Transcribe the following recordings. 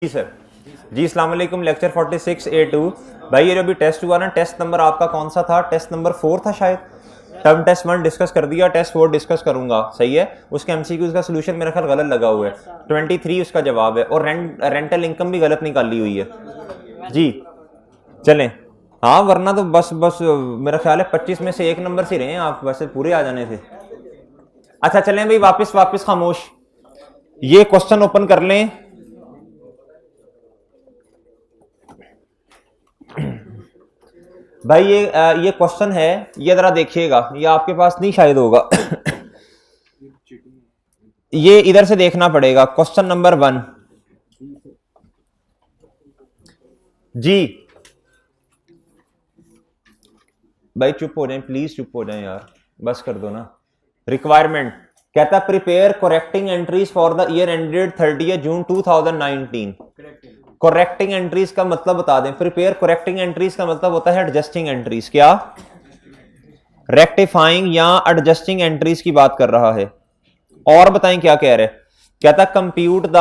जी sir. जी अस्सलाम वालेकुम। Lecture 46A2। भाई ये जो अभी टेस्ट हुआ ना, टेस्ट नंबर आपका कौन सा था? टेस्ट नंबर 4 था शायद। टर्म टेस्ट 1 डिस्कस कर दिया, टेस्ट 4 डिस्कस करूंगा, सही है। उसके एमसीक्यूज का सोल्यूशन मेरा ख्याल गलत लगा हुआ है, 23 उसका जवाब है, और रेंटल इनकम भी गलत निकाली हुई है जी। चलें, हाँ, वरना तो बस बस मेरा ख्याल है 25 में से एक नंबर से रहे हैं आप, वैसे पूरे आ जाने थे। अच्छा चलें भाई, वापस वापस खामोश। ये क्वेश्चन ओपन कर लें। भाई ये क्वेश्चन है, ये जरा देखिएगा, ये आपके पास नहीं शायद होगा। ये इधर से देखना पड़ेगा। क्वेश्चन नंबर 1 जी। भाई चुप हो जाए प्लीज, चुप हो जाए यार, बस कर दो ना। रिक्वायरमेंट कहता prepare correcting entries for the year ended 30 June 2019। Correcting entries का मतलब बता दें। प्रिपेयर करेक्टिंग एंट्रीज का मतलब होता है एडजस्टिंग एंट्रीज। क्या? रेक्टिफाइंग या एडजस्टिंग एंट्रीज की बात कर रहा है। और बताएं क्या कह रहे हैं। कहता compute the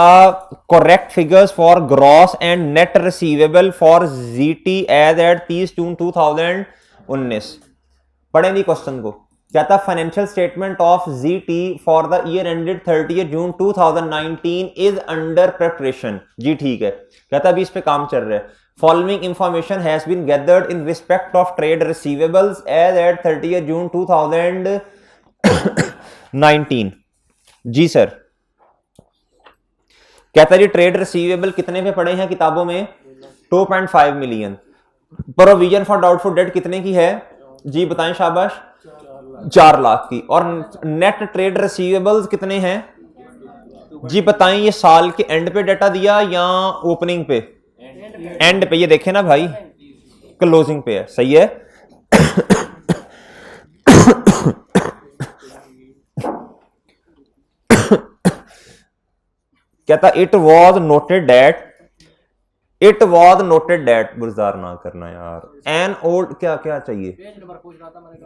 correct figures for gross and net receivable for GT as at 30 June 2019। पढ़ें जी क्वेश्चन को। कहता financial statement of GT for the year ended 30 June 2019 is under preparation. जी ठीक है। कहता अभी इस पे काम चल रहा है। Following information has been gathered in respect of trade receivables as at 30 June 2019। जी सर। कहता जी ट्रेड रिसीवेबल कितने पे पड़े हैं किताबों में? 2.5 million. Provision for doubtful date कितने की है? जी बताएं शाबाश। 4 लाख की। और नेट ट्रेड रिसीवेबल्स कितने हैं? जी बताएं। ये साल के एंड पे डाटा दिया या ओपनिंग पे? एंड पे। ये देखें ना भाई, क्लोजिंग पे है, सही है। कहता it was noted that, it was noted that, गुलजार ना करना यार। एन ओल्ड क्या क्या चाहिए?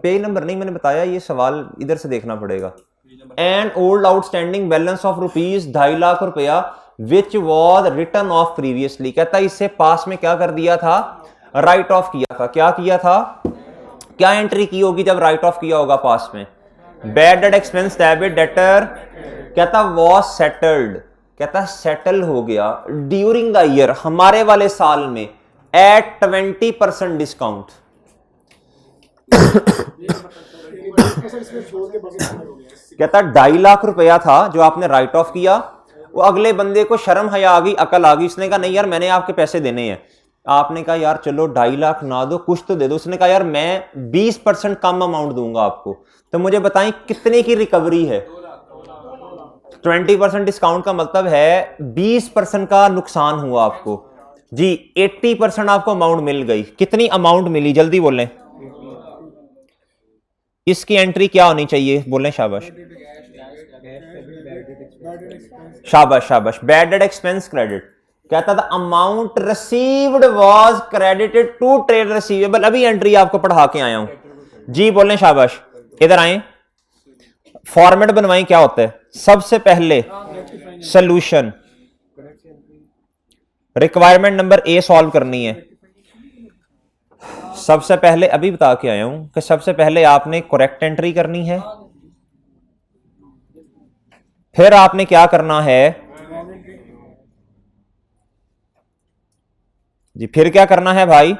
पेज नंबर नहीं, मैंने बताया ये सवाल इधर से देखना पड़ेगा। An old outstanding balance of rupees 2.5 lakh रुपया which was written off previously. कहता इससे पास में क्या कर दिया था? राइट ऑफ किया था। क्या किया था? क्या एंट्री की होगी जब राइट ऑफ किया होगा पास में? Bad debt expense debit debtor. कहता वॉज सेटल्ड। कहता सेटल हो गया ड्यूरिंग द ईयर, हमारे वाले साल में, एट 20% डिस्काउंट। कहता 2.5 लाख रुपया था जो आपने राइट ऑफ किया। वो अगले बंदे को शर्म हया आ गई, अकल आ गई, उसने कहा नहीं यार मैंने आपके पैसे देने हैं। आपने कहा यार चलो 2.5 लाख ना दो, कुछ तो दे दो। उसने कहा यार मैं 20% कम अमाउंट दूंगा आपको। तो मुझे बताएं कितने की रिकवरी है? 20% डिस्काउंट का मतलब है 20% का नुकसान हुआ आपको जी। 80% आपको अमाउंट मिल गई। कितनी अमाउंट मिली जल्दी बोलें। इसकी एंट्री क्या होनी चाहिए? बोलें शाबाश शाबाश शाबाश। Bad debt expense credit. कहता था amount received was credited to trade receivable. अभी एंट्री आपको पढ़ा के आया हूं जी। बोलें शाबाश। इधर आए, फॉर्मेट बनवाएं। क्या होता है? सबसे पहले solution, requirement number A solve करनी है। सबसे पहले अभी बता के आया हूं कि सबसे पहले आपने करेक्ट एंट्री करनी है, फिर आपने क्या करना है जी, फिर क्या करना है भाई?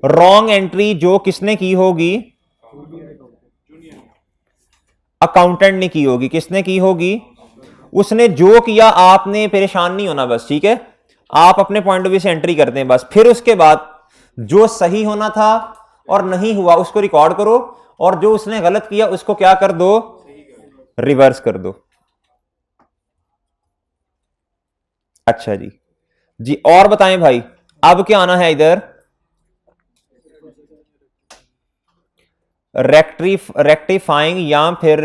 रॉन्ग एंट्री जो किसने की होगी? अकाउंटेंट ने की होगी। किसने की होगी? उसने जो किया, आपने परेशान नहीं होना बस, ठीक है। आप अपने पॉइंट ऑफ व्यू से एंट्री करते हैं बस। फिर उसके बाद जो सही होना था और नहीं हुआ उसको रिकॉर्ड करो, और जो उसने गलत किया उसको क्या कर दो? रिवर्स कर दो। अच्छा जी। जी और बताएं भाई, अब क्या आना है इधर? रेक्टिफाइंग या फिर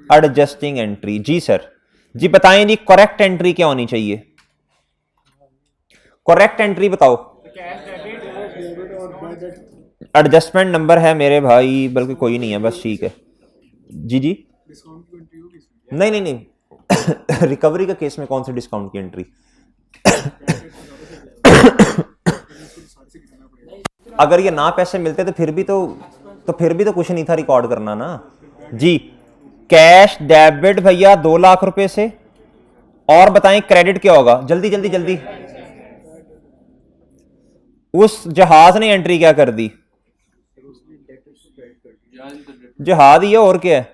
एडजस्टिंग एंट्री। जी सर। जी बताएं जी करेक्ट एंट्री क्या होनी चाहिए? करेक्ट एंट्री बताओ। एडजस्टमेंट नंबर है मेरे भाई, बल्कि कोई नहीं है बस, ठीक है। जी जी। नहीं नहीं नहीं। रिकवरी का केस में कौन सी डिस्काउंट की एंट्री? अगर ये ना पैसे मिलते तो फिर भी तो कुछ नहीं था रिकॉर्ड करना ना जी। कैश डेबिट भैया 2 लाख रुपए से, और बताएं क्रेडिट क्या होगा, जल्दी जल्दी जल्दी। उस जहाज ने एंट्री क्या कर दी, जहाज ही है और क्या है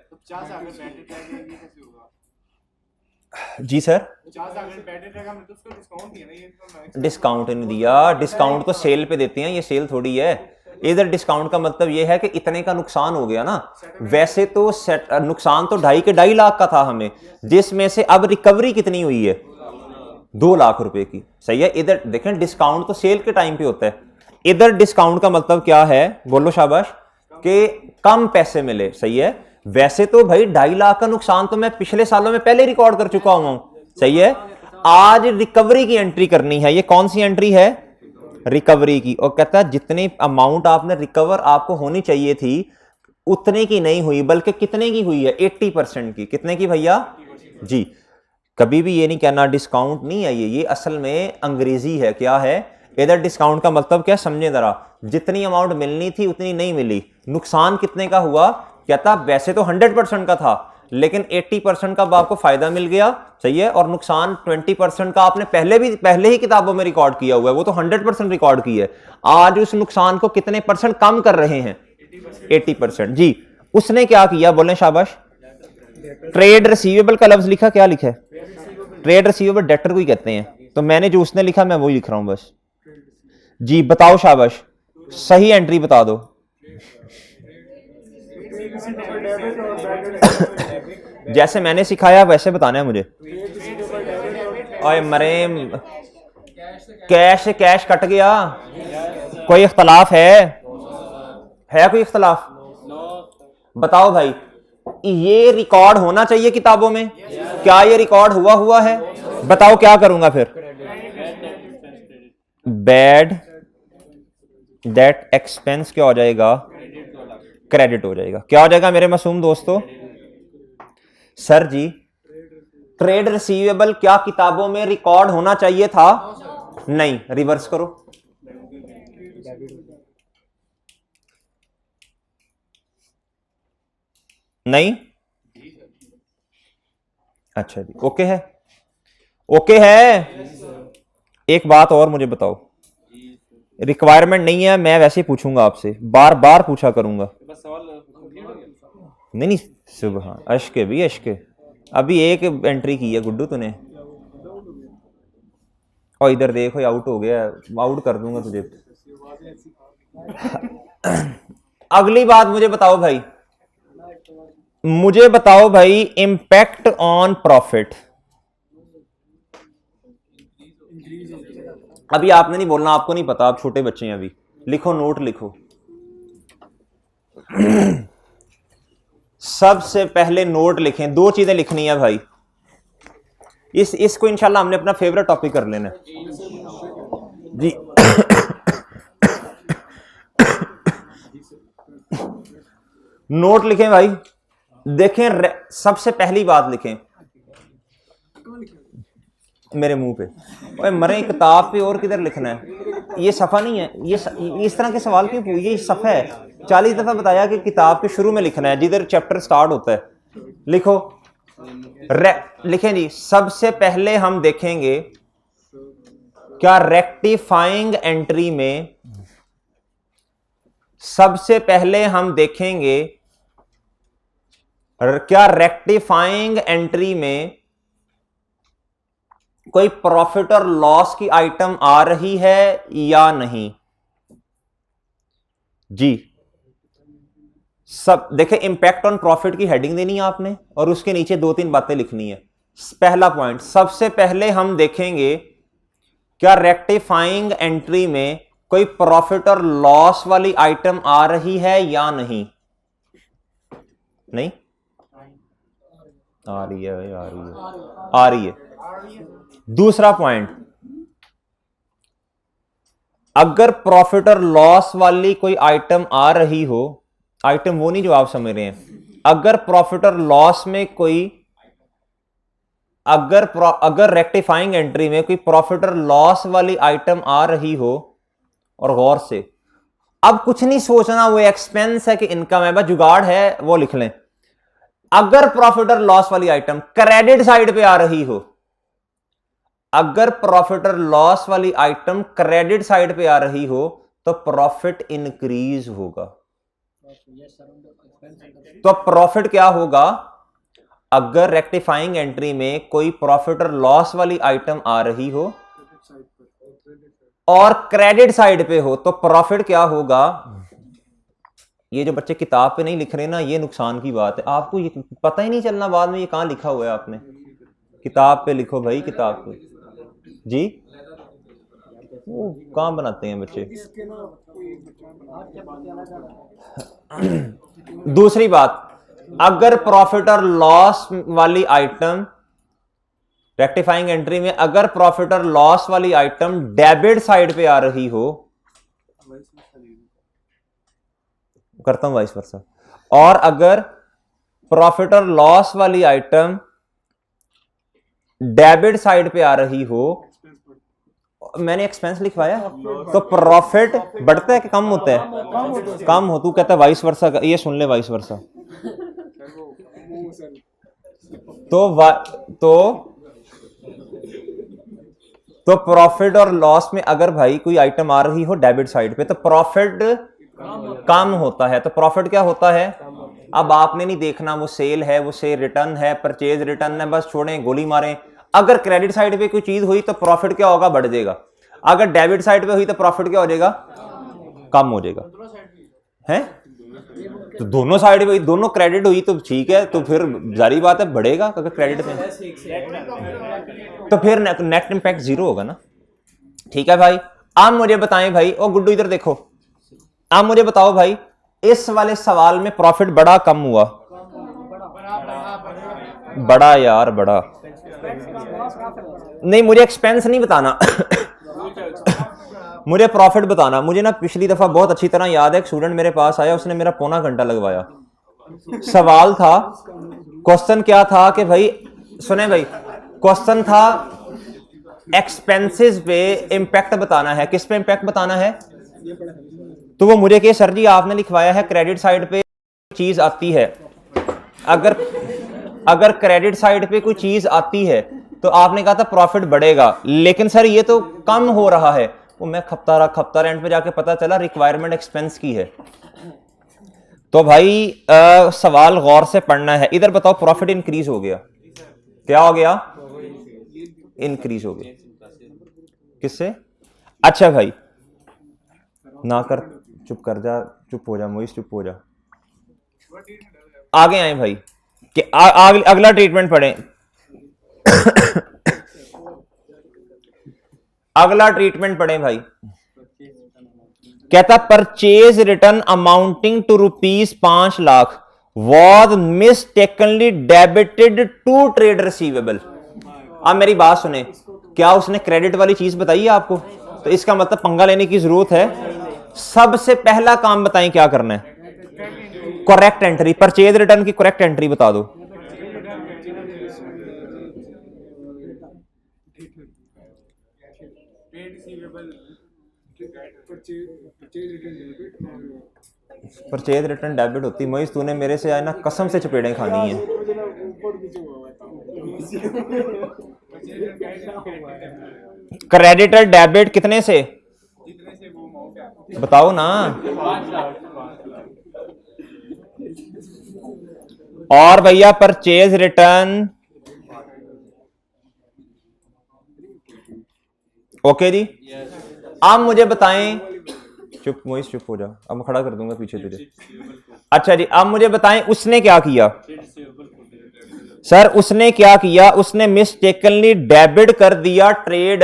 जी सर। डिस्काउंट नहीं दिया, डिस्काउंट तो सेल पे देते हैं, ये सेल थोड़ी है। इधर डिस्काउंट का मतलब ये है कि इतने का नुकसान हो गया ना। वैसे तो नुकसान तो 2.5 लाख का था हमें, जिसमें से अब रिकवरी कितनी हुई है 2 लाख रुपए की, सही है। इधर देखें डिस्काउंट तो सेल के टाइम पे होता है, इधर डिस्काउंट का मतलब क्या है, बोलो शाबाश, कि कम पैसे मिले, सही है। वैसे तो भाई 2.5 लाख का नुकसान तो मैं पिछले सालों में पहले रिकॉर्ड कर चुका हूं, सही है। आज रिकवरी की एंट्री करनी है, ये कौन सी एंट्री है, रिकवरी की। और कहता है जितनी अमाउंट आपने रिकवर आपको होनी चाहिए थी उतने की नहीं हुई, बल्कि कितने की हुई है, 80% की। कितने की भैया जी। कभी भी ये नहीं कहना डिस्काउंट नहीं है, ये असल में अंग्रेजी है। क्या है इधर डिस्काउंट का मतलब क्या, समझे जरा। जितनी अमाउंट मिलनी थी उतनी नहीं मिली, नुकसान कितने का हुआ। कहता वैसे तो 100% का था, लेकिन 80% का आपको फायदा मिल गया, सही है। और नुकसान 20% का आपने पहले ही किताबों में रिकॉर्ड किया हुआ है, वो तो 100% रिकॉर्ड की है। आज उस नुकसान को कितने परसेंट कम कर रहे हैं, 80% जी। उसने क्या किया, बोले शाबाश। ट्रेड रिसीवेबल का लफ्ज लिखा, क्या लिखा है, ट्रेड रिसीवेबल डेटर को ही कहते हैं, तो मैंने जो उसने लिखा मैं वही लिख रहा हूं बस जी। बताओ शाबाश, सही एंट्री बता दो। जैसे मैंने सिखाया वैसे बताना है मुझे। ओए मरे, कैश से कैश कट गया, कोई इख्तलाफ है कोई इख्तलाफ, बताओ भाई। ये रिकॉर्ड होना चाहिए किताबों में, क्या ये रिकॉर्ड हुआ है, बताओ क्या करूंगा फिर। बैड डेट एक्सपेंस क्या हो जाएगा, क्रेडिट हो जाएगा। क्या हो जाएगा मेरे मासूम दोस्तों, सर जी ट्रेड रिसीवेबल क्या किताबों में रिकॉर्ड होना चाहिए था, नहीं, रिवर्स करो। नहीं, अच्छा जी, ओके है, ओके है। एक बात और मुझे बताओ, रिक्वायरमेंट नहीं है, मैं वैसे ही पूछूंगा आपसे, बार बार पूछा करूंगा। नहीं, सुबह अश्के भी अश्के, अभी एक एंट्री की है गुड्डू तूने, और इधर देखो आउट हो गया, आउट कर दूंगा तुझे। अगली बात मुझे बताओ भाई, इंपैक्ट ऑन प्रॉफिट। अभी आपने नहीं बोलना, आपको नहीं पता, आप छोटे बच्चे हैं अभी। लिखो, नोट लिखो। सबसे पहले नोट लिखें, 2 चीजें लिखनी है भाई। इसको इंशाल्लाह हमने अपना फेवरेट टॉपिक कर लेना जी। नोट लिखें भाई, देखें, सबसे पहली बात लिखें मेरे मुंह पे, ओए मरे किताब पे, और किधर लिखना है, ये सफा नहीं है, ये इस तरह के सवाल क्यों, ये सफा है। 40 दफा बताया कि किताब के शुरू में लिखना है, जिधर चैप्टर स्टार्ट होता है। लिखो, लिखें जी। सबसे पहले हम देखेंगे क्या रेक्टिफाइंग एंट्री में, सबसे पहले हम देखेंगे क्या रेक्टिफाइंग एंट्री में कोई प्रॉफिट और लॉस की आइटम आ रही है या नहीं जी। सब देखें, इंपैक्ट ऑन प्रॉफिट की हेडिंग देनी है आपने, और उसके नीचे 2-3 बातें लिखनी है। पहला पॉइंट, सबसे पहले हम देखेंगे क्या रेक्टिफाइंग एंट्री में कोई प्रॉफिट और लॉस वाली आइटम आ रही है या नहीं। नहीं आ रही है भाई, आ रही है। दूसरा पॉइंट, अगर प्रॉफिट और लॉस वाली कोई आइटम आ रही हो, आइटम वो नहीं जो आप समझ रहे हैं, अगर प्रॉफिट और लॉस में कोई अगर रेक्टिफाइंग एंट्री में कोई प्रॉफिट और लॉस वाली आइटम आ रही हो, और गौर से अब कुछ नहीं सोचना वो एक्सपेंस है कि इनकम है, बस जुगाड़ है वो लिख लें। अगर प्रॉफिट और लॉस वाली आइटम क्रेडिट साइड पे आ रही हो, अगर प्रॉफिट और लॉस वाली आइटम क्रेडिट साइड पे आ रही हो तो प्रॉफिट इंक्रीज होगा। तो प्रॉफिट क्या होगा? अगर रेक्टिफाइंग एंट्री में कोई प्रॉफिट और लॉस वाली आइटम आ रही हो और क्रेडिट साइड पे हो तो प्रॉफिट क्या होगा? ये जो बच्चे किताब पे नहीं लिख रहे ना, ये नुकसान की बात है। आपको ये पता ही नहीं चलना बाद में ये कहां लिखा हुआ है। आपने किताब पे लिखो भाई, किताब पे। जी वो कहां बनाते हैं बच्चे। दूसरी बात, अगर प्रॉफिट और लॉस वाली आइटम रेक्टिफाइंग एंट्री में अगर प्रॉफिट और लॉस वाली आइटम डेबिट साइड पे आ रही हो, करता हूं वाइस वर्सा, और अगर प्रॉफिट और लॉस वाली आइटम डेबिट साइड पे आ रही हो, मैंने एक्सपेंस लिखवाया, तो प्रॉफिट बढ़ता है कि कम होता है? कम हो। तू कहता है वाइस वर्सा, ये सुन ले वाइस वर्सा। तो प्रॉफिट और लॉस में अगर भाई कोई आइटम आ रही हो डेबिट साइड पे तो प्रॉफिट कम होता है। तो प्रॉफिट क्या होता है? अब आपने नहीं देखना वो सेल है, वो सेल रिटर्न है, परचेज रिटर्न है, बस छोड़ें, गोली मारें। अगर क्रेडिट साइड पे कोई चीज हुई तो प्रॉफिट क्या होगा? बढ़ जाएगा। अगर डेबिट साइड पे हुई तो प्रॉफिट क्या हो जाएगा? कम हो जाएगा। है तो दोनों साइड पे, दोनों क्रेडिट हुई तो ठीक है, तो फिर जारी बात है बढ़ेगा। अगर क्रेडिट पे तो फिर नेट इंपैक्ट जीरो होगा ना। ठीक है भाई। आप मुझे बताएं भाई, ओ गुड्डू इधर देखो, आप मुझे बताओ भाई, इस वाले सवाल में प्रॉफिट बड़ा कम हुआ? बड़ा यार, बड़ा नहीं। मुझे एक्सपेंस नहीं बताना मुझे प्रॉफिट बताना। मुझे ना पिछली दफा बहुत अच्छी तरह याद है, एक स्टूडेंट मेरे पास आया, उसने मेरा पौना घंटा लगवाया। सवाल था, क्वेश्चन क्या था कि भाई सुने भाई, क्वेश्चन था एक्सपेंसेस पे इंपैक्ट बताना है। किस पे इंपैक्ट बताना है? तो वो मुझे कहे सर जी आपने लिखवाया है क्रेडिट साइड पे चीज आती है, अगर क्रेडिट साइड पे कोई चीज आती है तो आपने कहा था प्रॉफिट बढ़ेगा, लेकिन सर ये तो कम हो रहा है। वो मैं खपता रहा, एंड पे जाके पता चला रिक्वायरमेंट एक्सपेंस की है। तो भाई सवाल गौर से पढ़ना है। इधर बताओ, प्रॉफिट इंक्रीज हो गया, क्या हो गया? इंक्रीज हो गया। किससे? अच्छा भाई ना कर, चुप कर जा, चुप हो जा मोइस, चुप हो जा। आगे आए भाई कि अगला ट्रीटमेंट पढ़े अगला ट्रीटमेंट पढ़े भाई। कहता purchase return amounting to ₹5 lakh was mistakenly debited to trade receivable. अब मेरी बात सुने, क्या उसने क्रेडिट वाली चीज बताई है आपको? तो इसका मतलब पंगा लेने की जरूरत है। सबसे पहला काम बताएं क्या करना है? करेक्ट एंट्री, परचेज रिटर्न की करेक्ट एंट्री बता दो। परचेज रिटर्न डेबिट होती। मोइस तूने मेरे से आए ना कसम से चपेड़ें खानी है। क्रेडिट और डेबिट कितने से बताओ ना। और भैया परचेज रिटर्न ओके जी। आप मुझे बताएं, चुप मोइस चुप हो जा, अब मैं खड़ा कर दूंगा पीछे तुझे। अच्छा जी, अब मुझे बताएं उसने क्या किया? सर उसने क्या किया? उसने मिस्टेकनली डेबिट कर दिया ट्रेड।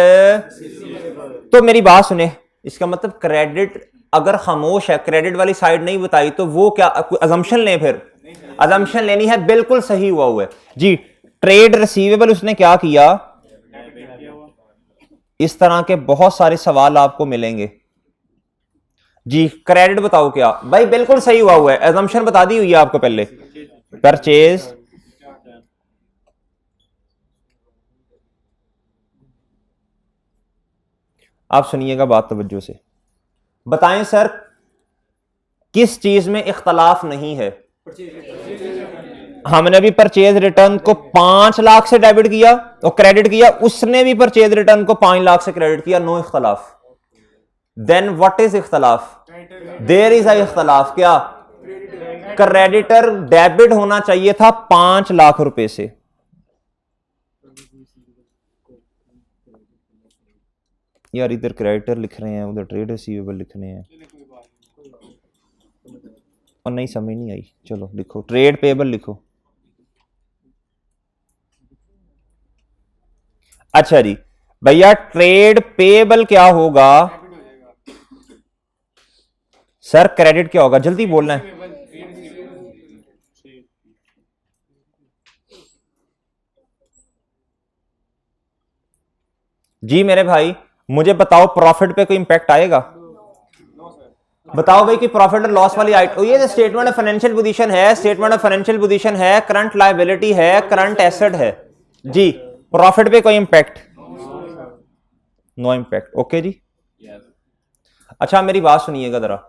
तो मेरी बात सुने, इसका मतलब क्रेडिट अगर खामोश है, क्रेडिट वाली साइड नहीं बताई, तो वो क्या अजम्पशन लें? फिर अजम्पशन लेनी है, बिल्कुल सही हुआ है जी। ट्रेड रिसीवेबल उसने क्या किया? इस तरह के बहुत सारे सवाल आपको मिलेंगे जी। क्रेडिट बताओ क्या? भाई बिल्कुल सही हुआ है, अजम्पशन बता दी हुई है आपको पहले। परचेज आप सुनिएगा बात तवज्जो से, बताएं सर किस चीज में इख्तलाफ नहीं है? हमने भी परचेज रिटर्न को 5 लाख से डेबिट किया और क्रेडिट किया, उसने भी परचेज रिटर्न को 5 लाख से क्रेडिट किया, नो इख्तलाफ। देन व्हाट इज इख्तलाफ? देयर इज अ इख्तलाफ। क्या? क्रेडिटर डेबिट होना चाहिए था 5 लाख रुपए से, यार इधर क्रेडिटर लिख रहे हैं उधर ट्रेड रिसीवेबल लिखने हैं और नहीं समझ नहीं आई। चलो लिखो ट्रेड पेबल लिखो। अच्छा जी भैया, ट्रेड पेबल क्या होगा सर? क्रेडिट क्या होगा? जल्दी बोलना है। जी मेरे भाई मुझे बताओ प्रॉफिट पे कोई इंपैक्ट आएगा? बताओ भाई कि प्रॉफिट और लॉस वाली आइटम, ये स्टेटमेंट ऑफ फाइनेंशियल पोजीशन है, स्टेटमेंट ऑफ फाइनेंशियल पोजीशन है, करंट लायबिलिटी है, करंट एसेट है जी। प्रॉफिट पे कोई इंपैक्ट? No impact. ओके जी। अच्छा मेरी बात सुनिएगा जरा,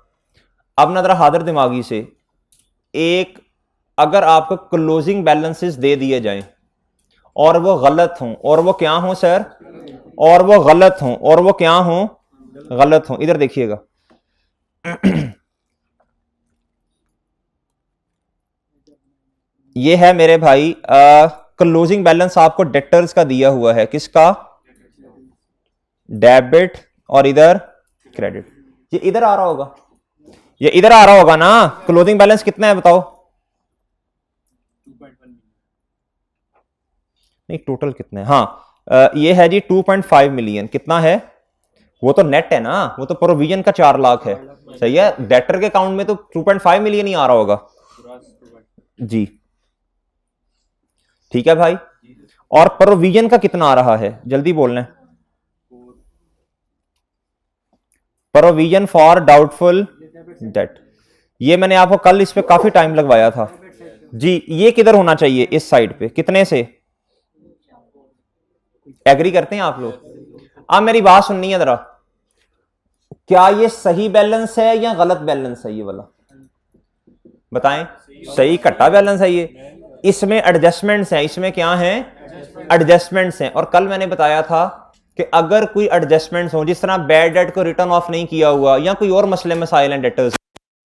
अब ना जरा हाजिर दिमागी से, एक अगर आपको क्लोजिंग बैलेंसेस दे दिए जाएं और वो गलत हों, और वो क्या हों सर? और वो गलत हों, और वो क्या हों? गलत हों। इधर देखिएगा ये है मेरे भाई क्लोजिंग बैलेंस आपको डेटर्स का दिया हुआ है। किसका? डेबिट और इधर क्रेडिट। ये इधर आ रहा होगा, ये इधर आ रहा होगा ना। क्लोजिंग बैलेंस कितना है बताओ? नहीं टोटल कितना है? हाँ ये है जी 2.5 मिलियन। कितना है? वो तो नेट है ना, वो तो प्रोविजन का 4 लाख है। सही है, डेटर के अकाउंट में तो 2.5 मिलियन ही आ रहा होगा जी। ठीक है भाई, और प्रोविजन का कितना आ रहा है? जल्दी बोलना है। प्रोविजन फॉर डाउटफुल डेट, ये मैंने आपको कल इस पे काफी टाइम लगवाया था जी। ये किधर होना चाहिए? इस साइड पे। कितने से? एग्री करते हैं आप लोग? अब मेरी बात सुननी है जरा, क्या ये सही बैलेंस है या गलत बैलेंस है? ये वाला बताएं। सही कट्टा बैलेंस है ये। इसमें एडजस्टमेंट्स हैं, इसमें क्या हैं? एडजस्टमेंट्स हैं। और कल मैंने बताया था कि अगर कोई एडजस्टमेंट्स हो, जिस तरह बैड डेट को रिटर्न ऑफ नहीं किया हुआ या कोई और मसले मसाइल हैं डेटर्स,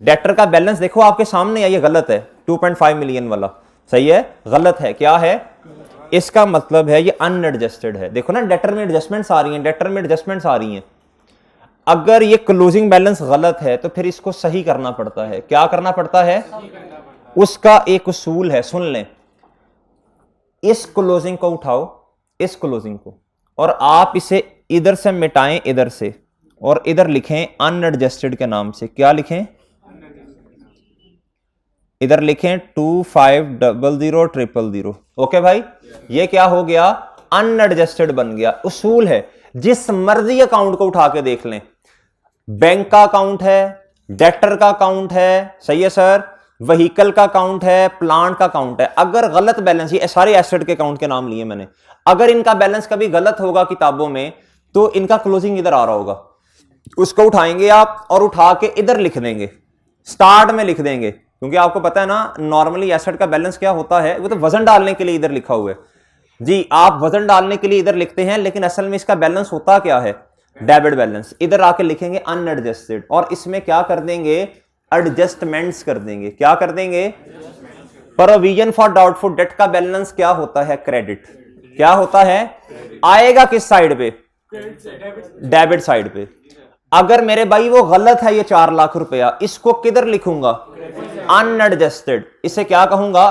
डेटर का बैलेंस देखो आपके सामने है, ये गलत है 2.5 मिलियन वाला। सही है? गलत है। क्या है? इसका मतलब है ये अनएडजस्टेड है। देखो ना डेटर में एडजस्टमेंट्स आ रही हैं, डेटर में एडजस्टमेंट्स आ रही हैं। अगर ये क्लोजिंग बैलेंस गलत है तो फिर इसको सही करना पड़ता है। क्या करना पड़ता है? उसका एक उसूल है, सुन लें। इस क्लोजिंग को उठाओ, इस क्लोजिंग को, और आप इसे इधर से मिटाएं, इधर से, और इधर लिखें अनएडजस्टेड के नाम से। क्या लिखें? इधर लिखें 25000000। ओके भाई, ये क्या हो गया? अनएडजस्टेड बन गया। उसूल है, जिस मर्जी अकाउंट को उठा के देख लें, बैंक का अकाउंट है, डेटर का अकाउंट है, सही है सर, व्हीकल का अकाउंट है, प्लांट का अकाउंट है, अगर गलत बैलेंस, ये सारे एसेट के अकाउंट के नाम लिए मैंने, अगर इनका बैलेंस कभी गलत होगा किताबों में तो इनका क्लोजिंग इधर आ रहा होगा। उसको उठाएंगे आप और उठा के इधर लिख देंगे, स्टार्ट में लिख देंगे, क्योंकि आपको पता है ना नॉर्मली एसेट का बैलेंस क्या होता है, वो तो वजन डालने के लिए इधर लिखा हुआ है जी। आप वजन डालने के लिए इधर लिखते हैं, लेकिन असल में इसका बैलेंस होता क्या है? Debit balance. इधर आके लिखेंगे अनएडजस्टेड, और इसमें क्या कर देंगे? एडजस्टमेंट्स कर देंगे। क्या कर देंगे? प्रोविजन फॉर डाउटफुल डेट का बैलेंस क्या होता है? क्रेडिट। क्या होता है? आएगा किस साइड पे? डेबिट साइड पे। अगर मेरे भाई वो गलत है ये 4 लाख रुपया, इसको किधर लिखूंगा? अनएडजस्टेड। इसे क्या कहूंगा?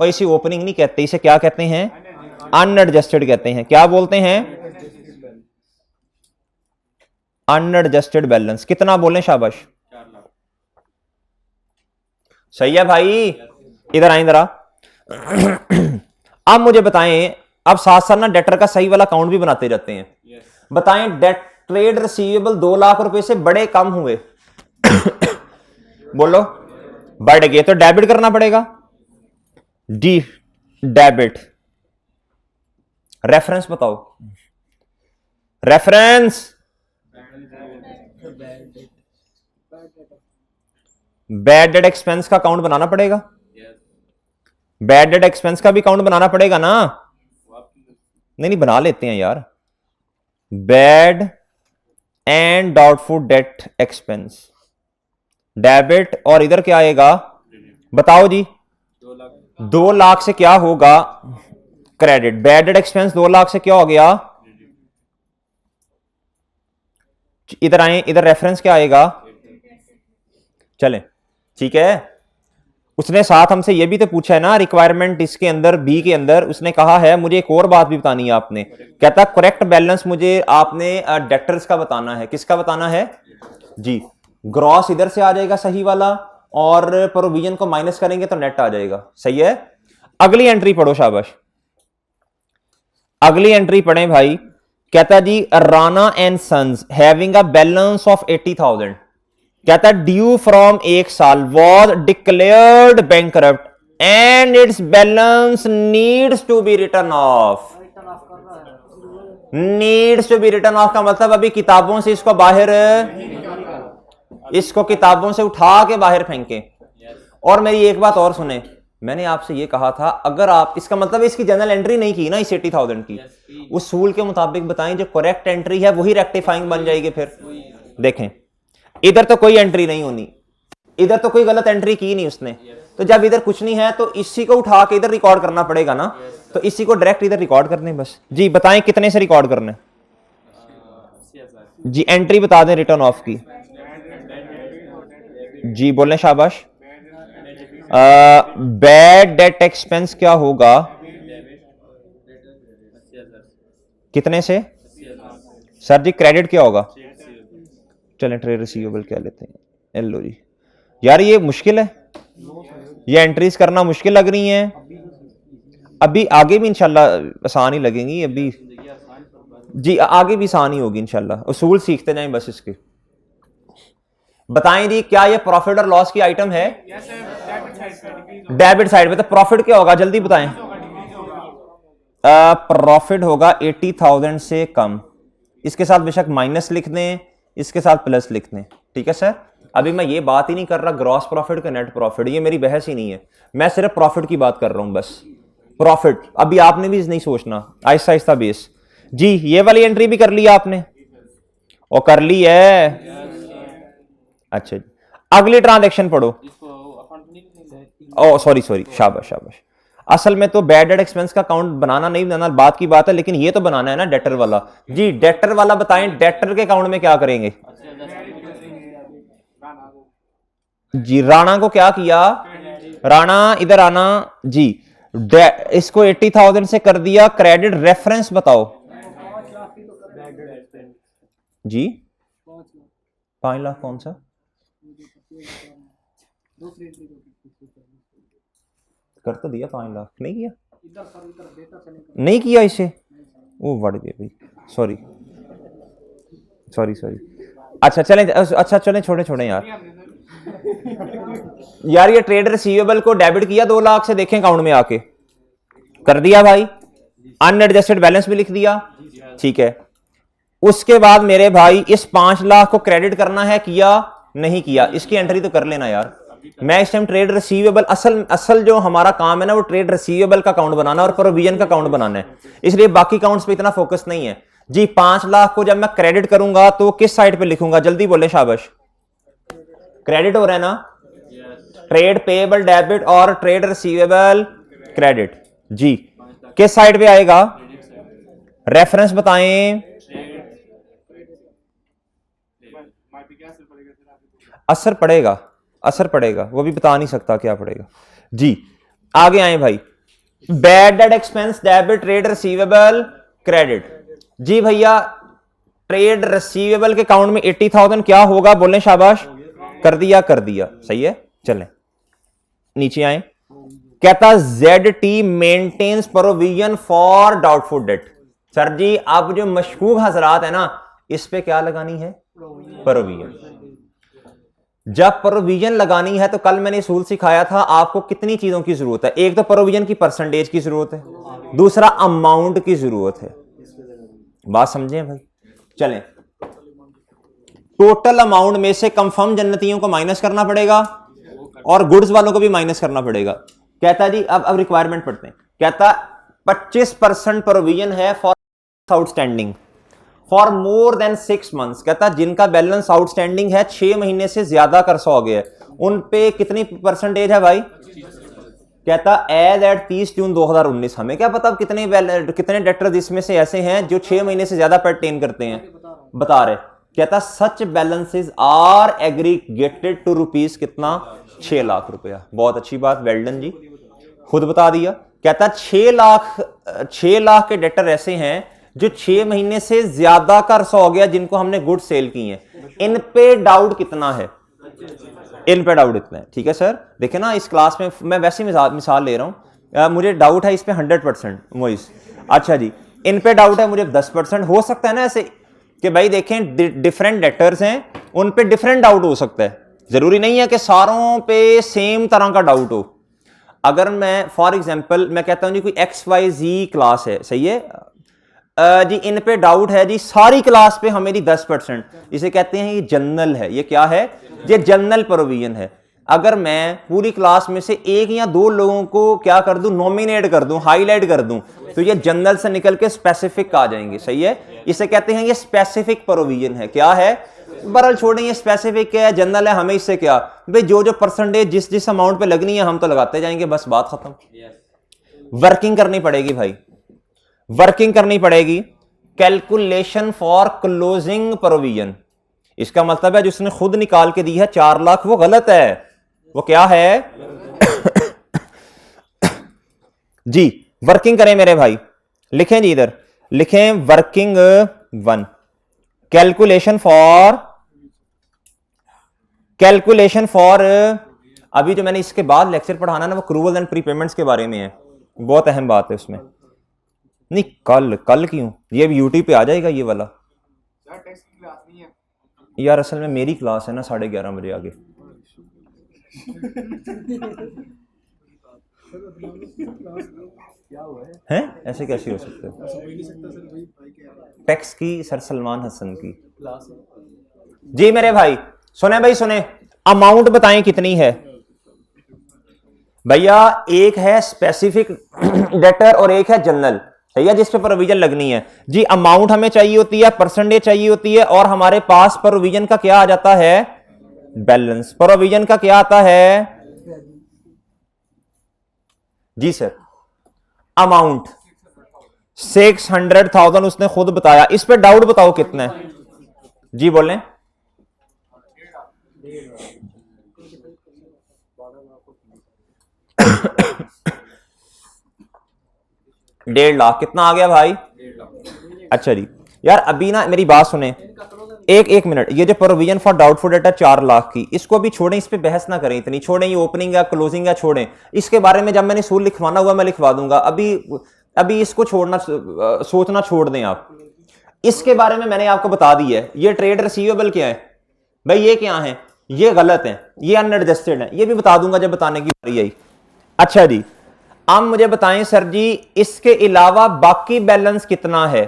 और इसी ओपनिंग नहीं कहते, इसे क्या कहते हैं? अनएडजस्टेड कहते हैं। क्या बोलते हैं? Unadjusted balance. कितना बोलें? शाबाश, सही है भाई। इधर आए जरा अब मुझे बताएं, अब साथ साथ ना डेटर का सही वाला अकाउंट भी बनाते जाते हैं। बताएं, डेट ट्रेड रिसीवेबल 2 लाख रुपए से बड़े कम हुए बोलो, बढ़ गए तो डेबिट करना पड़ेगा। D debit. रेफरेंस बताओ, रेफरेंस बैड डेट एक्सपेंस का अकाउंट बनाना पड़ेगा, बैड डेट एक्सपेंस का भी अकाउंट बनाना पड़ेगा ना। नहीं बना लेते हैं यार। Bad and doubtful debt expense debit, और इधर क्या आएगा बताओ जी। 2 लाख से क्या होगा credit. Bad debt expense 2 lakh से क्या हो गया, इधर आए, इधर रेफरेंस क्या आएगा। चलें ठीक है। उसने साथ हमसे ये भी तो पूछा है ना रिक्वायरमेंट, इसके अंदर बी के अंदर उसने कहा है मुझे एक और बात भी बतानी है आपने। कहता करेक्ट बैलेंस मुझे आपने डेटर्स का बताना है। किसका बताना है जी। ग्रॉस इधर से आ जाएगा सही वाला, और प्रोविजन को माइनस करेंगे तो नेट आ जाएगा। सही है। अगली एंट्री पढ़ो शाबाश। अगली एंट्री पढ़े भाई। कहता G Rana and sons having a balance of 80,000, कहता ड्यू फ्रॉम 1 साल was declared bankrupt and its balance needs to be written off. Needs to be written off का मतलब अभी किताबों से इसको बाहर, इसको किताबों से उठा के बाहर फेंके। और मेरी एक बात और सुने, मैंने आपसे ये कहा था अगर आप, इसका मतलब इसकी जनरल एंट्री नहीं की ना इस 80,000 की, उसूल के मुताबिक बताएं जो करेक्ट एंट्री है वही रेक्टिफाइंग बन जाएगी। फिर देखें इधर तो कोई एंट्री नहीं होनी, इधर तो कोई गलत एंट्री की नहीं उसने, तो जब इधर कुछ नहीं है तो इसी को उठा के इधर रिकॉर्ड करना पड़ेगा ना, तो इसी को डायरेक्ट इधर रिकॉर्ड करने बस। जी बताएं कितने से रिकॉर्ड करने जी। एंट्री बता दें रिटर्न ऑफ की जी, बोलें शाबाश। बैड डेट एक्सपेंस क्या होगा कितने से सर जी। क्रेडिट क्या होगा, चलें ट्रेड रिसीवेबल क्या लेते हैं, एलो जी। यार ये मुश्किल है, ये एंट्रीज करना मुश्किल लग रही हैं। अभी आगे भी इंशाल्लाह आसान ही लगेंगी अभी जी, आगे भी आसान ही होगी इंशाल्लाह। उसूल सीखते जाएं बस इसके। बताएं जी क्या ये प्रॉफिट और लॉस की आइटम है। डेबिट साइड पे, तो प्रॉफिट क्या होगा जल्दी बताएं। प्रॉफिट होगा 80,000 से कम। इसके साथ बेशक माइनस लिख दें, इसके साथ प्लस लिख दें। ठीक है सर। अभी मैं ये बात ही नहीं कर रहा ग्रॉस प्रॉफिट का नेट प्रॉफिट, ये मेरी बहस ही नहीं है। मैं सिर्फ प्रॉफिट की बात कर रहा हूं बस। प्रॉफिट अभी आपने भी नहीं सोचना, आहिस्ता आहिस्ता बेस जी। ये वाली एंट्री भी कर लिया आपने और कर ली है। अच्छा जी अगली ट्रांजैक्शन पढ़ो। ओ सॉरी शाबाश शाबाश। असल में तो बैड डेट एक्सपेंस का अकाउंट बनाना नहीं बनाना बात की बात है, लेकिन ये तो बनाना है ना डेटर वाला। जी डेटर वाला बताएं, डेटर के अकाउंट में क्या करेंगे जी। राणा को क्या किया, राणा इधर आना जी। इसको 80,000 से कर दिया क्रेडिट। रेफरेंस बताओ जी। 5 लाख कौन सा कर तो दिया, 5 लाख नहीं किया, नहीं किया इसे। वो बढ़ गया भाई, सॉरी अच्छा चलें, अच्छा चलें छोड़े यार। यार ये ट्रेड रिसीवेबल को डेबिट किया 2 लाख से, देखें अकाउंट में आके कर दिया भाई। अनएडजस्टेड बैलेंस भी लिख दिया। ठीक है। उसके बाद मेरे भाई इस 5 लाख को क्रेडिट करना है, किया नहीं किया, इसकी एंट्री तो कर लेना यार। मैं इस टाइम ट्रेड रिसीवेबल, असल जो हमारा काम है ना वो ट्रेड रिसीवेबल का अकाउंट बनाना और प्रोविजन का अकाउंट बनाना है, इसलिए बाकी अकाउंट्स पे इतना फोकस नहीं है जी। 5 लाख को जब मैं क्रेडिट करूंगा तो किस साइड पे लिखूंगा जल्दी बोले शाबाश। क्रेडिट हो रहा है ना, ट्रेड पेएबल डेबिट और ट्रेड रिसीवेबल क्रेडिट जी। किस साइड पे आएगा, रेफरेंस बताएं। असर पड़ेगा वो भी बता नहीं सकता क्या पड़ेगा जी। आगे आए भाई। Bad debt expense debit trade receivable credit जी। भैया ट्रेड रिसीवेबल के अकाउंट में 80,000 क्या होगा बोले शाबाश। कर दिया सही है। चलें नीचे आए। कहता ZT maintains provision for doubtful debt. Sir जी अब जो मशकूक हजरात है ना इस पे क्या लगानी है, प्रोविजन। जब प्रोविजन लगानी है तो कल मैंने असूल सिखाया था आपको कितनी चीजों की जरूरत है। एक तो प्रोविजन की परसेंटेज की जरूरत है, दूसरा अमाउंट की जरूरत है। बात समझे भाई। चलें टोटल अमाउंट में से कंफर्म जन्नतियों को माइनस करना पड़ेगा और गुड्स वालों को भी माइनस करना पड़ेगा। कहता जी अब रिक्वायरमेंट पढ़ते हैं। कहता 25% प्रोविजन है for outstanding for more than 6 months. कहता जिनका बैलेंस आउटस्टैंडिंग है 6 महीने से ज्यादा कर्जा हो गया है, उन पे कितनी परसेंटेज है भाई? कहता एज एट 30 जून 2019। हमें क्या पता कितने डेटर्स इसमें से ऐसे हैं जो 6 महीने से ज्यादा पर्टेन करते हैं, बता रहे। कहता such balances are aggregated to rupees कितना? 6 लाख रुपया। बहुत अच्छी बात, वेल्डन जी, खुद बता दिया। कहता 6 लाख के डेटर ऐसे हैं जो 6 महीने से ज्यादा का अरसा हो गया जिनको हमने गुड सेल की है। इन पे डाउट कितना है? इन पे डाउट इतना है। ठीक है सर, देखे ना इस क्लास में मैं वैसे मिसाल ले रहा हूं, मुझे डाउट है इस पे 100% मोइस। अच्छा जी, इन पे डाउट है मुझे 10%। हो सकता है ना ऐसे कि भाई देखें डिफरेंट डेटर्स हैं, उन पे डिफरेंट डाउट हो सकता है, जरूरी नहीं है कि सारों पे सेम तरह का डाउट हो। अगर मैं फॉर एग्जांपल मैं कहता हूं जी कोई XYZ क्लास है, सही है जी, इन पे डाउट है जी सारी क्लास पे हमें 10%, इसे कहते हैं ये जनरल है। ये क्या है? ये जनरल प्रोविजन है। अगर मैं पूरी क्लास में से 1 या 2 लोगों को क्या कर दूं, नॉमिनेट कर दूं, हाईलाइट कर दूं, तो ये जनरल से निकल के स्पेसिफिक आ जाएंगे। सही है, इसे कहते हैं ये स्पेसिफिक प्रोविजन है। क्या है? बरल छोड़ें, ये स्पेसिफिक है, जनरल है, हमें इससे क्या भाई, जो परसेंटेज जिस अमाउंट पे लगनी है हम तो लगाते जाएंगे, बस बात खत्म। वर्किंग करनी पड़ेगी भाई, वर्किंग करनी पड़ेगी। कैलकुलेशन फॉर क्लोजिंग प्रोविजन, इसका मतलब है जिसने खुद निकाल के दी है 4 लाख वो गलत है। वो क्या है? जी वर्किंग करें मेरे भाई, लिखें जी, इधर लिखें वर्किंग 1। कैलकुलेशन फॉर अभी जो मैंने इसके बाद लेक्चर पढ़ाना ना वो क्रूवल एंड प्रीपेमेंट्स के बारे में है, बहुत अहम बात है उसमें। नहीं कल क्यों, ये भी यूट्यूब पे आ जाएगा ये वाला यार। असल में मेरी क्लास है ना 11:30 बजे आगे। हैं ऐसे कैसे हो सकते है? टैक्स की सर सलमान हसन की जी मेरे भाई। सुने भाई सुने, अमाउंट बताएं कितनी है भैया। एक है स्पेसिफिक डेटर और एक है जनरल, सही है, जिस पे प्रोविजन लगनी है जी। अमाउंट हमें चाहिए होती है, परसेंटेज चाहिए होती है, और हमारे पास प्रोविजन का क्या आ जाता है? बैलेंस। प्रोविजन का क्या आता है जी सर? अमाउंट 600,000 उसने खुद बताया। इस पे डाउट बताओ कितना है जी, बोलें। डेढ़ लाख कितना आ गया भाई? अच्छा जी यार अभी ना मेरी बात सुने, एक मिनट। ये जो provision for doubtful data 4 lakh की, इसको अभी छोड़ें, इस पे बहस ना करें इतनी, छोड़ें। ये ओपनिंग या क्लोजिंग या छोड़ें, इसके बारे में जब मैंने सूल लिखवाना हुआ मैं लिखवा दूंगा। अभी इसको छोड़ना, सोचना छोड़ दें आप। इसके बारे में मैंने आपको बता दी है। ये ट्रेड रिसीवेबल क्या है भाई, ये क्या है? ये गलत है, ये अनएडजस्टेड है, ये भी बता दूंगा जब बताने की बारी आई। अच्छा जी, अब मुझे बताएं सर जी इसके अलावा बाकी बैलेंस कितना है?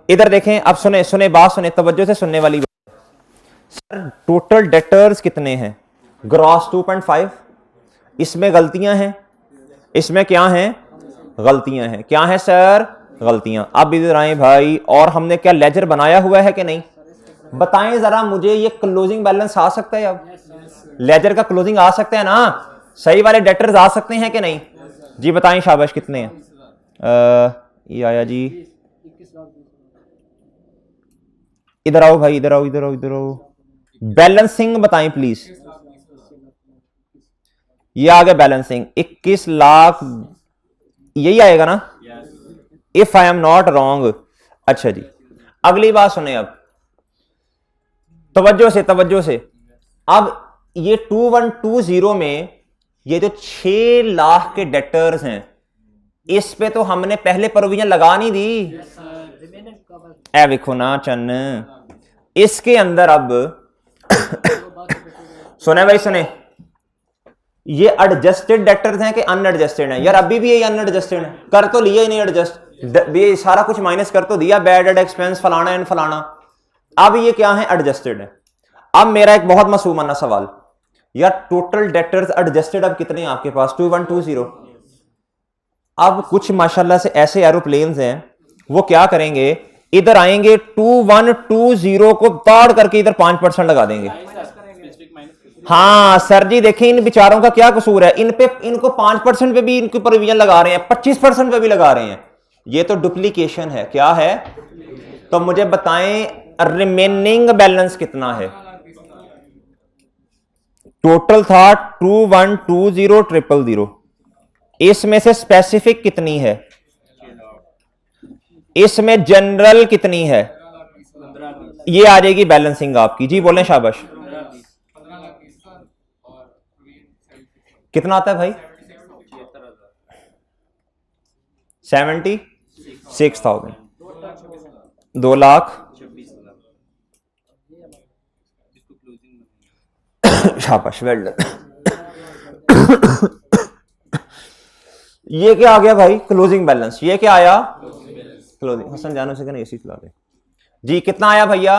इधर देखें, अब सुने बात सुने, तवज्जो से सुनने वाली बात। सर टोटल डेटर्स कितने हैं? ग्रॉस 2.5। इसमें गलतियां हैं, इसमें क्या हैं? गलतियां हैं। क्या है सर? गलतियां। अब इधर आए भाई, और हमने क्या लेजर बनाया हुआ है कि नहीं? बताएं जरा मुझे, ये क्लोजिंग बैलेंस आ सकता है? अब लेजर का क्लोजिंग आ सकता है ना? सही वाले डेटर्स आ सकते हैं कि नहीं जी? बताएं शाबाश, कितने हैं? ये आया जी, इधर आओ भाई, इधर आओ। बैलेंसिंग बताएं प्लीज। ये आ गया बैलेंसिंग 21 लाख, यही आएगा ना if I am not wrong. अच्छा जी, अगली बात सुने अब तवज्जो से। अब ये 2120 में ये जो 6 लाख के डेटर्स हैं, इस पे तो हमने पहले प्रोविजन लगा नहीं दी। ए देखो ना चन्न, इसके अंदर अब सुने भाई सुने, ये एडजस्टेड डेटर्स हैं कि अनएडजस्टेड हैं? यार अभी भी ये अनएडजस्टेड है, कर तो लिया ही नहीं एडजस्ट, ये सारा कुछ माइनस कर तो दिया, बैड एड एक्सपेंस फलाना एंड फलाना। अब ये क्या है, एडजस्टेड है। अब मेरा एक बहुत मासूमाना सवाल, यार टोटल डेटर्स एडजस्टेड अब कितने हैं आपके पास, 2120। अब कुछ माशाल्लाह से ऐसे एरोप्लेन्स हैं, वो क्या करेंगे, इधर आएंगे 2120 को ताड़ करके इधर 5% लगा देंगे। हाँ सर जी देखें, इन बेचारों का क्या कसूर है, इन पे इनको 5% पे भी इनके प्रोविजन लगा रहे हैं, 25% पे भी लगा रहे हैं। ये तो डुप्लीकेशन है। क्या है, तो मुझे बताएं रिमेनिंग बैलेंस कितना है। टोटल था 2120,000, इसमें से स्पेसिफिक कितनी है, इसमें जनरल कितनी है, ये आ जाएगी बैलेंसिंग आपकी। जी बोलें, शाबाश। कितना आता है भाई, 76,000, 2,00,000। शाबाश, वेल डन। ये क्या आ गया भाई, क्लोजिंग बैलेंस। ये क्या आया, क्लोजिंग। हसन जानो से एसी चला दे जी। कितना आया भैया,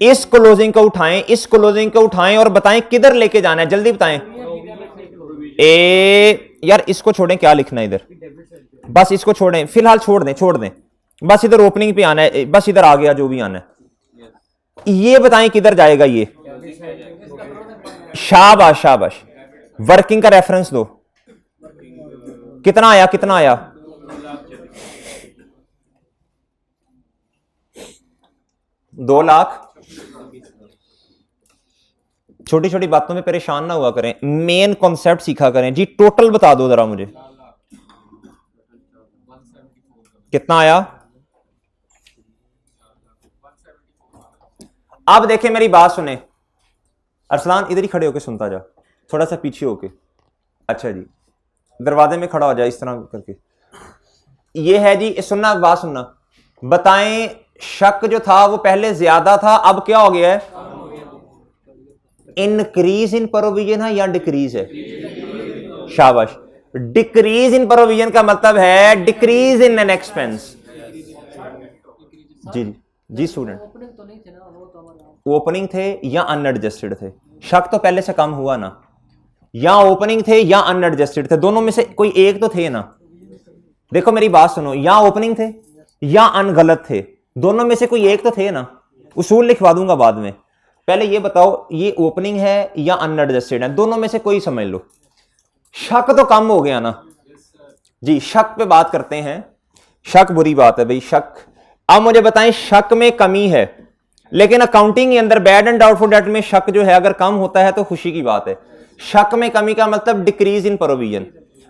इस क्लोजिंग को उठाएं, इस क्लोजिंग को उठाएं और बताएं किधर लेके जाना है, जल्दी बताएं। यार इसको छोड़ें, क्या लिखना है इधर, बस इसको छोड़ें फिलहाल, छोड़ दें बस इधर ओपनिंग पे आना है, बस इधर आ गया जो भी आना है। ये बताएं किधर जाएगा ये, शाबाश शाबाश। वर्किंग का रेफरेंस दो, कितना आया, कितना आया, 2,00,000। छोटी छोटी बातों में परेशान ना हुआ करें, मेन कॉन्सेप्ट सीखा करें। जी टोटल बता दो जरा मुझे, कितना आया। अब देखें, मेरी बात सुने, अरसलान इधर ही खड़े होके सुनता जा, थोड़ा सा पीछे होके। अच्छा जी, दरवाजे में खड़ा हो जाए इस तरह करके। ये है जी, सुनना, बात सुनना, बताएं शक जो था वो पहले ज्यादा था, अब क्या हो गया है, इंक्रीज इन प्रोविजन है या डिक्रीज है, शाबाश। डिक्रीज इन प्रोविजन का मतलब है डिक्रीज इन एन एक्सपेंस। जी जी स्टूडेंट, ओपनिंग थे या अनएडजस्टेड थे, शक तो पहले से कम हुआ ना, या ओपनिंग थे या अनएडजस्टेड थे, दोनों में से कोई एक तो थे ना। देखो मेरी बात सुनो, या ओपनिंग थे या अनगलत थे, दोनों में से कोई एक तो थे ना। उसूल लिखवा दूंगा बाद में, पहले ये बताओ ये ओपनिंग है या अनएडजस्टेड है, दोनों में से कोई समझ लो। शक तो कम हो गया ना जी, शक पे बात करते हैं। शक बुरी बात है भाई, शक। अब मुझे बताएं, शक में कमी है, लेकिन अकाउंटिंग के अंदर बैड एंड डाउटफुल डेट में शक जो है अगर कम होता है तो खुशी की बात है। शक में कमी का मतलब decrease in provision,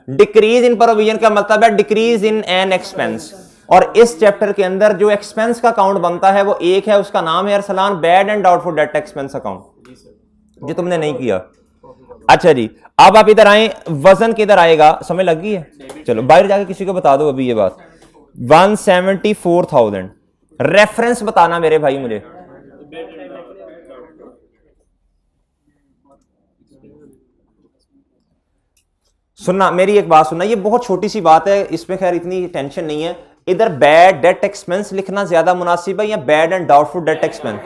decrease in provision का मतलब है डिक्रीज इन एन एक्सपेंस। और इस चैप्टर के अंदर जो एक्सपेंस का अकाउंट बनता है वो एक है, उसका नाम है Arsalan bad and doubtful debt expense account, जो तुमने नहीं किया। अच्छा जी, अब आप इधर आए, वजन किधर आएगा, समझ लग गई है। चलो बाहर जाके किसी को बता दो अभी ये बात। 174,000 रेफरेंस बताना मेरे भाई मुझे। सुनना, मेरी एक बात सुनना, ये बहुत छोटी सी बात है, इसमें खैर इतनी टेंशन नहीं है। इधर बैड डेट एक्सपेंस लिखना ज्यादा मुनासिब है या bad and doubtful debt expense.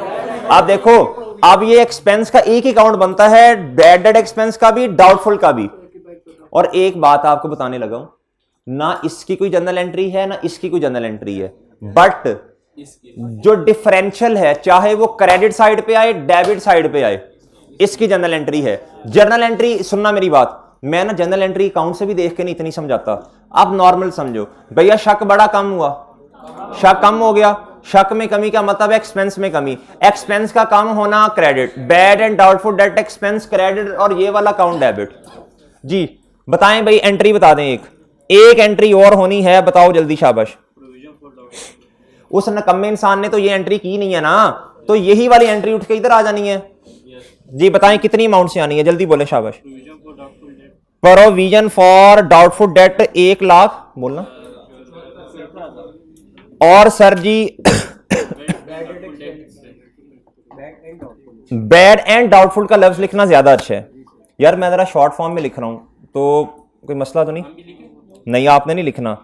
आप देखो, अब ये एक्सपेंस का एक ही अकाउंट बनता है, बैड डेट एक्सपेंस का भी, डाउटफुल का भी। और एक बात आपको बताने लगा हूं, ना इसकी कोई जनरल एंट्री है ना इसकी कोई जनरल एंट्री है, बट जो डिफरेंशियल है, चाहे वो क्रेडिट साइड पे आए डेबिट साइड पे आए, इसकी जनरल एंट्री है। जनरल एंट्री, सुनना मेरी बात, मैं ना जनरल एंट्री अकाउंट से भी देख के नहीं इतनी समझाता, आप नॉर्मल समझो भैया। शक बड़ा कम हुआ, शक कम हो गया, शक में कमी का मतलब एक्सपेंस में कमी, एक्सपेंस का कम होना credit, bad and doubtful debt expense credit, और ये वाला अकाउंट डेबिट। जी बताएं भाई, एंट्री बता दें, एक एंट्री और होनी है, बताओ जल्दी, शाबाश। उस नकम्मे इंसान ने तो ये एंट्री की नहीं है ना, तो यही वाली एंट्री उठ के इधर आ जानी है। जी बताएं कितनी अमाउंट से आनी है, जल्दी बोले, शाबाश। प्रोविजन फॉर डाउटफुल डेट 1,00,000 बोलना। और सर जी बैड एंड डाउटफुल का लफ्ज लिखना ज्यादा अच्छा है। यार मैं जरा शॉर्ट फॉर्म में लिख रहा हूं, तो कोई मसला तो नहीं, आपने नहीं लिखना।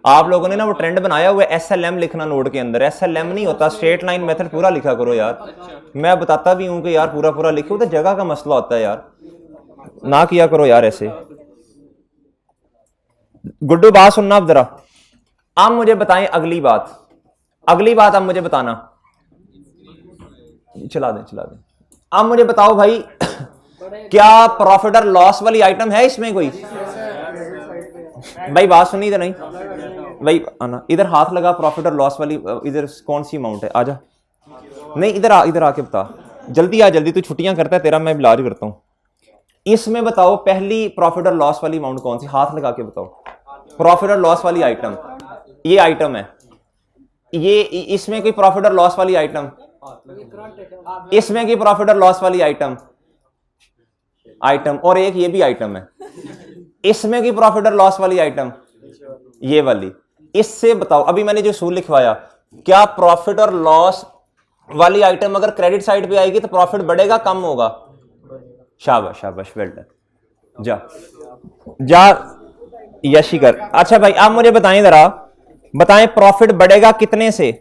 आप लोगों ने ना वो ट्रेंड बनाया हुआ है SLM लिखना नोट के अंदर, SLM नहीं होता, स्ट्रेट लाइन मेथड पूरा लिखा करो यार। मैं बताता भी हूं कि यार पूरा पूरा लिखो, तो जगह का मसला होता है यार, ना किया करो यार ऐसे। गुड्डू बात सुनना अब जरा, आप मुझे बताएं अगली बात, अगली बात आप मुझे बताना, चला दें। आप मुझे बताओ भाई क्या प्रॉफिट और लॉस वाली आइटम है इसमें कोई? भाई बात सुनी इधर नहीं भाई, आना इधर, हाथ लगा प्रॉफिट और लॉस वाली, इधर कौन सी अमाउंट है, आजा, नहीं इधर आके बता, जल्दी आ जल्दी, तू छुट्टियां करता है, तेरा मैं इलाज करता हूं। इसमें बताओ पहली प्रॉफिट और लॉस वाली अमाउंट कौन सी, हाथ लगा के बताओ। प्रॉफिट और लॉस वाली आइटम, ये आइटम है, ये इसमें कोई प्रॉफिट और लॉस वाली आइटम, इसमें की प्रॉफिट और लॉस वाली आइटम, और एक ये भी आइटम है, इसमें की प्रॉफिट और लॉस वाली आइटम, ये वाली। इससे बताओ, अभी मैंने जो सूल लिखवाया, क्या प्रॉफिट और लॉस वाली आइटम अगर क्रेडिट साइड पे आएगी तो प्रॉफिट बढ़ेगा कम होगा? शाबाश वेल डन, जा यशी कर। अच्छा भाई आप मुझे बताएं जरा, बताएं प्रॉफिट बढ़ेगा कितने से?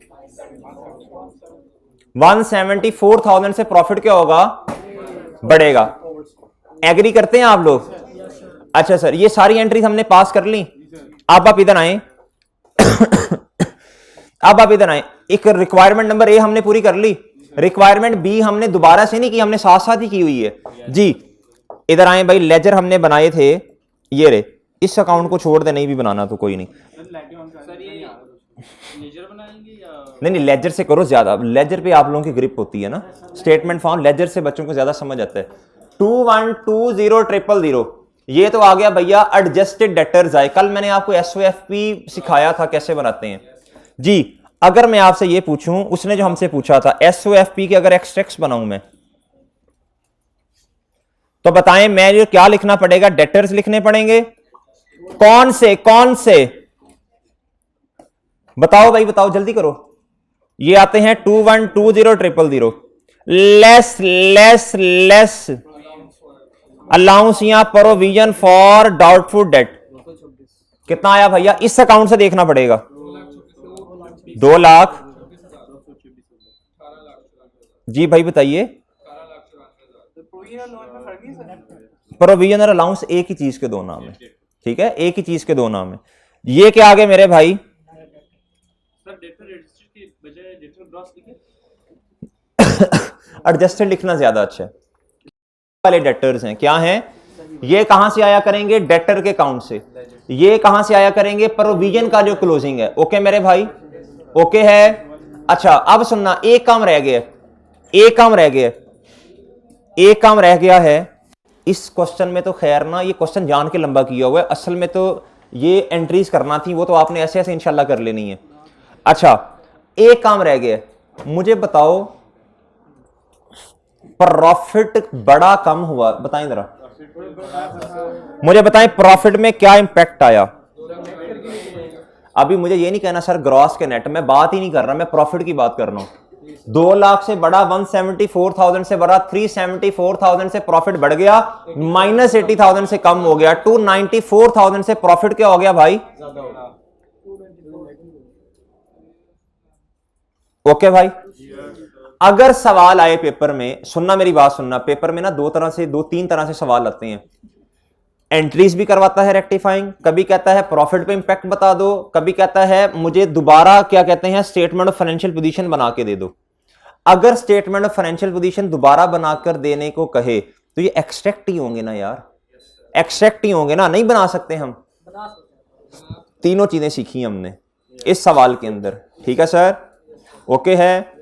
174,000 से प्रॉफिट क्या होगा? बढ़ेगा। एग्री करते हैं आप लोग? अच्छा सर, ये सारी एंट्रीज हमने पास कर ली। अब आप इधर आए अब आप इधर आए, एक रिक्वायरमेंट नंबर ए हमने पूरी कर ली, रिक्वायरमेंट बी हमने दोबारा से नहीं की, हमने साथ साथ ही की हुई है जी। इधर आए भाई, लेजर हमने बनाए थे, ये रे, इस अकाउंट को छोड़ दे, नहीं भी बनाना तो कोई नहीं, नहीं लेजर से करो ज्यादा, लेजर पे आप लोगों की ग्रिप होती है ना, स्टेटमेंट फॉर्म लेजर से बच्चों को ज्यादा समझ आता है। 212000, ये तो आ गया भैया एडजस्टेड डेटर्स आए। कल मैंने आपको SOFP सिखाया था कैसे बनाते हैं जी। अगर मैं आपसे ये पूछूं, उसने जो हमसे पूछा था SOFP के अगर एक्सट्रैक्ट्स बनाऊं मैं, तो बताएं मैं जो क्या लिखना पड़ेगा? डेटर्स लिखने पड़ेंगे। कौन से बताओ भाई, बताओ जल्दी करो। ये आते हैं 212000, लेस अलाउंस या प्रोविजन फॉर डाउटफुल डेट, कितना आया भैया? इस अकाउंट से देखना पड़ेगा, 2 लाख। जी भाई बताइए। प्रोविजन और अलाउंस एक ही चीज के दो नाम है, ठीक है, एक ही चीज के दो नाम है। ये क्या आगे मेरे भाई? एडजस्टेड लिखना ज्यादा अच्छा है। वाले डेटर्स हैं, क्या हैं ये? कहां से आया करेंगे? डेटर के अकाउंट से। ये कहां से आया करेंगे? प्रोविजन का जो क्लोजिंग है। ओके मेरे भाई, ओके है। अच्छा अब सुनना, एक काम रह गया, एक काम रह गया है इस क्वेश्चन में। तो खैर ना, ये क्वेश्चन जान के लंबा किया हुआ है, असल में तो ये एंट्रीज करना थी, वो तो आपने ऐसे ऐसे इंशाल्लाह कर लेनी है। अच्छा एक काम रह गया, मुझे बताओ प्रॉफिट बड़ा कम हुआ, बताएं जरा मुझे, बताएं प्रॉफिट में क्या इंपैक्ट आया? अभी मुझे ये नहीं कहना सर ग्रॉस के नेट, मैं बात ही नहीं कर रहा, मैं प्रॉफिट की बात कर रहा हूं। 2 लाख से बड़ा 174,000 से बड़ा 374,000 से प्रॉफिट बढ़ गया, -80,000 से कम हो गया, 294,000 से प्रॉफिट क्या हो गया भाई? ओके भाई। अगर सवाल आए पेपर में, सुनना मेरी बात सुनना, पेपर में ना दो तीन तरह से सवाल आते हैं। एंट्रीज भी करवाता है रेक्टिफाइंग, कभी कहता है प्रॉफिट पे इंपैक्ट बता दो, कभी कहता है मुझे दोबारा क्या कहते हैं स्टेटमेंट ऑफ फाइनेंशियल पोजीशन बना के दे दो। अगर स्टेटमेंट ऑफ फाइनेंशियल पोजीशन दोबारा बनाकर देने को कहे तो ये एक्सट्रैक्ट ही होंगे ना यार, एक्सट्रैक्ट ही होंगे ना, नहीं बना सकते हम। तीनों चीजें सीखी हमने इस सवाल के अंदर, ठीक है सर? ओके है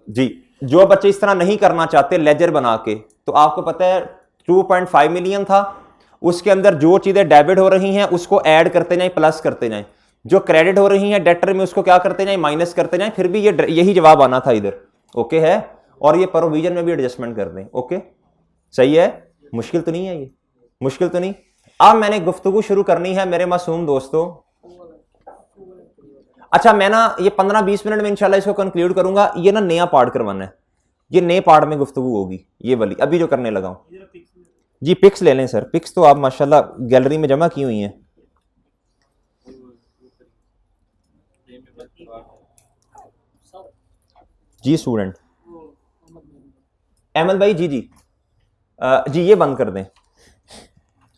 जी। जो बच्चे इस तरह नहीं करना चाहते लेजर बना के, तो आपको पता है 2.5 मिलियन था, उसके अंदर जो चीजें डेबिट हो रही हैं उसको ऐड करते जाएं, प्लस करते जाएं, जो क्रेडिट हो रही हैं डेटर में उसको क्या करते जाएं, माइनस करते जाएं, फिर भी यही जवाब आना था इधर। ओके है? और ये प्रोविजन में भी एडजस्टमेंट कर दें। ओके सही है, मुश्किल तो नहीं है, ये मुश्किल तो नहीं। अब मैंने गुफ्तगू शुरू करनी है मेरे मासूम दोस्तों। अच्छा मैं ना ये 15-20 मिनट में इंशाल्लाह इसको कंक्लूड करूंगा। ये ना नया पार्ट करवाना है, ये नए पार्ट में गुफ्तगू होगी, ये वाली अभी जो करने लगा हूं जी। पिक्स ले लें सर, पिक्स तो आप माशाल्लाह गैलरी में जमा की हुई हैं। जी स्टूडेंट, अहमद भाई जी जी जी ये बंद कर दें।